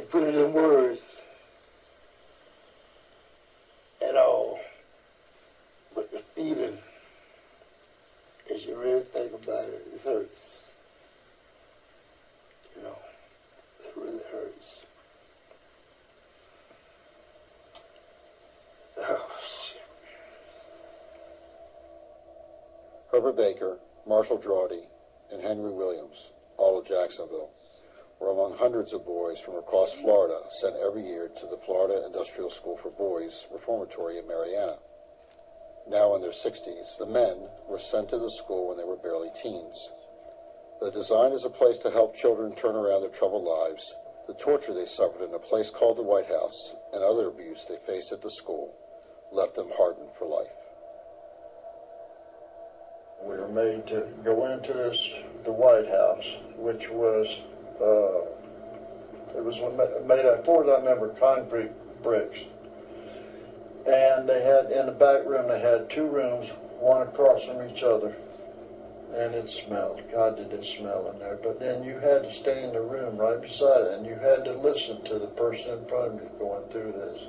put it in words at all. But the feeling, as you really think about it, it hurts. You know, it really hurts. Oh, shit. Herbert Baker, Marshall Drawdy, and Henry Williams, all of Jacksonville, were among hundreds of boys from across Florida sent every year to the Florida Industrial School for Boys Reformatory in Marianna. Now in their 60s, the men were sent to the school when they were barely teens. The design is a place to help children turn around their troubled lives. The torture they suffered in a place called the White House and other abuse they faced at the school left them hardened for life. We were made to go into the White House, which was, it was made out of, as far as I remember, concrete bricks. And they had, in the back room, they had 2 rooms, one across from each other. And it smelled. God, did it smell in there. But then you had to stay in the room right beside it, and you had to listen to the person in front of you going through this.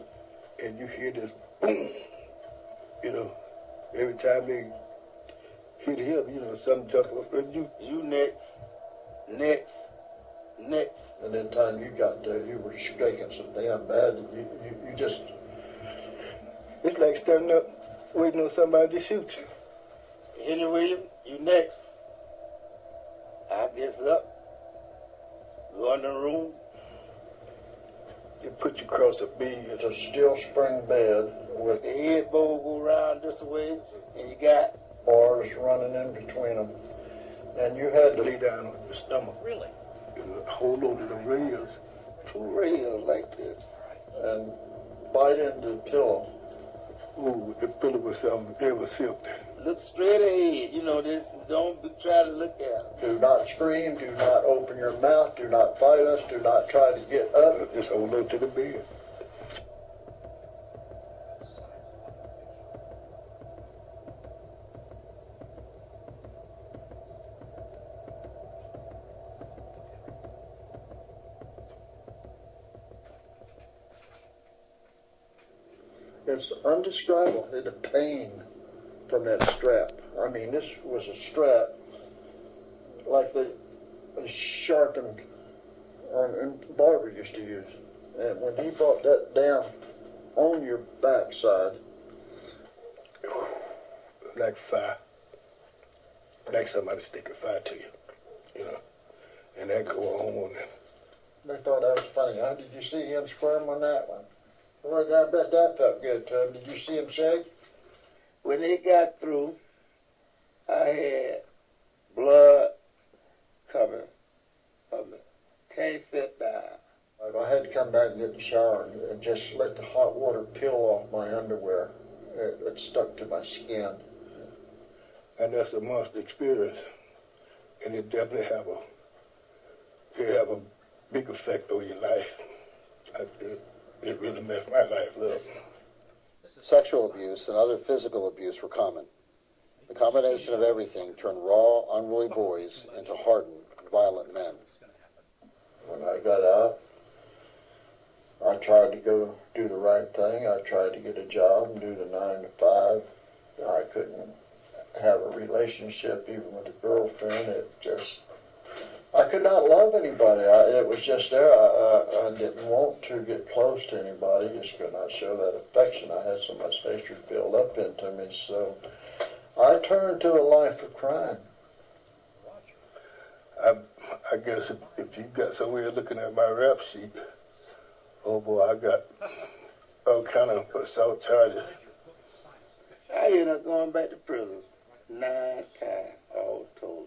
And you hear this boom, you know, every time they hit him, you know, something jump up, and you next. And then time you got there, you were shaking so damn bad that you just... It's like standing up, waiting on somebody to shoot you. Henry Williams, you next. I gets up, go in the room, they put you across the bed. It's a steel spring bed with the headboard go around this way, and you got bars running in between them. And you had to lay down on your stomach. Really? Hold on to the rails, 2 rails like this, and bite into the pillow. Ooh, the pillow was something ever silky. Look straight ahead. You know this. Don't try to look at it. Do not scream. Do not open your mouth. Do not fight us. Do not try to get up. Just hold on to the bed. It's undescribable, the pain from that strap. I mean, this was a strap like the sharpened and barber used to use. And when he brought that down on your backside, like fire, like somebody sticking fire to you, you know, and that go on. They thought that was funny. Huh? Did you see him squirm on that one? Well, I bet that felt good to him. Did you see him shake? When they got through, I had blood coming from me. Can't sit down. I had to come back and get in the shower and just let the hot water peel off my underwear. It stuck to my skin. And that's a monster experience. And it definitely have a big effect on your life. It really messed my life up. Sexual abuse and other physical abuse were common. The combination of everything turned raw, unruly boys into hardened, violent men. When I got out, I tried to go do the right thing. I tried to get a job and do the 9 to 5. I couldn't have a relationship even with a girlfriend. I could not love anybody. It was just there. I didn't want to get close to anybody. Just could not show that affection. I had so much hatred built up into me. So I turned to a life of crime. I guess if you got somewhere looking at my rap sheet, oh boy, I got all kind of assault charges. I ended up going back to prison 9 times, all told.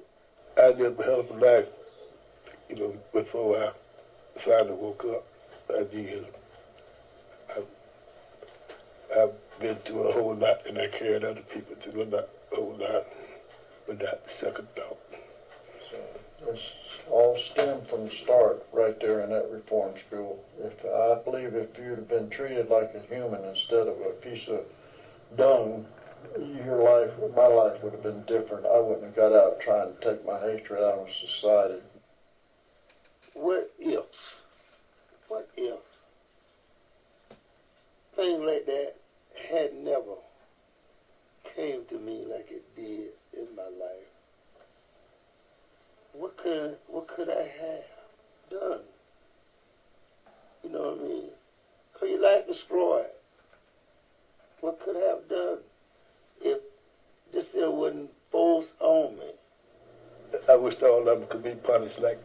I lived a hell of a life, you know, before I finally woke up. I've been through a whole lot, and I carried other people through a whole lot without the second thought. So it's all stemmed from the start right there in that reform school. I believe if you'd have been treated like a human instead of a piece of dung, my life would have been different. I wouldn't have got out trying to take my hatred out of society. What if what if things like that had never came to me like it did in my life? What could I have done? You know what I mean? Cause your life destroyed. What could I have done if this here wasn't forced on me? I wish all of them could be punished like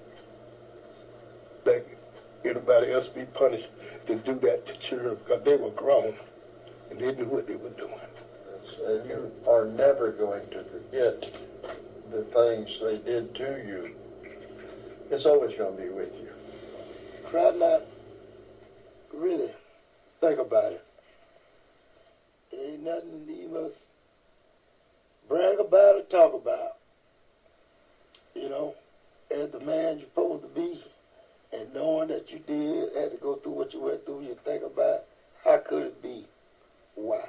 anybody else be punished to do that to children, because they were grown and they knew what they were doing. And you are never going to forget the things they did to you. It's always going to be with you. Try not really think about it. Ain't nothing you must brag about or talk about. You know, as the man you're supposed to be, and knowing that you had to go through what you went through, you think about how could it be? Why?